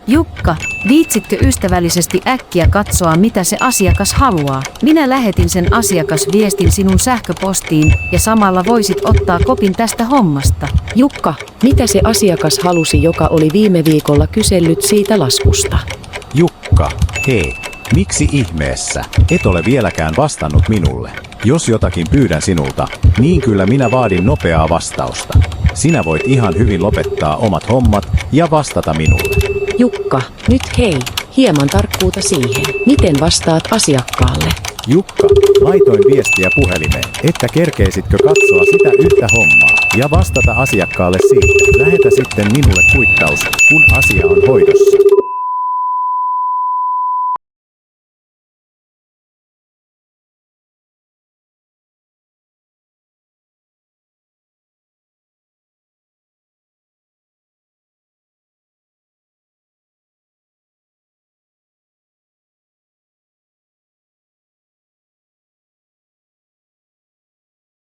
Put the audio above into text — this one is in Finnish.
Jukka, viitsitkö ystävällisesti äkkiä katsoa mitä se asiakas haluaa? Minä lähetin sen asiakasviestin sinun sähköpostiin ja samalla voisit ottaa kopin tästä hommasta. Jukka, mitä se asiakas halusi, joka oli viime viikolla kysellyt siitä laskusta? Jukka, hei, miksi ihmeessä et ole vieläkään vastannut minulle? Jos jotakin pyydän sinulta, niin kyllä minä vaadin nopeaa vastausta. Sinä voit ihan hyvin lopettaa omat hommat ja vastata minulle. Jukka, nyt hei, hieman tarkkuutta siihen, miten vastaat asiakkaalle. Jukka, laitoin viestiä puhelimeen, että kerkeisitkö katsoa sitä yhtä hommaa ja vastata asiakkaalle siitä. Lähetä sitten minulle kuittaus, kun asia on hoidossa.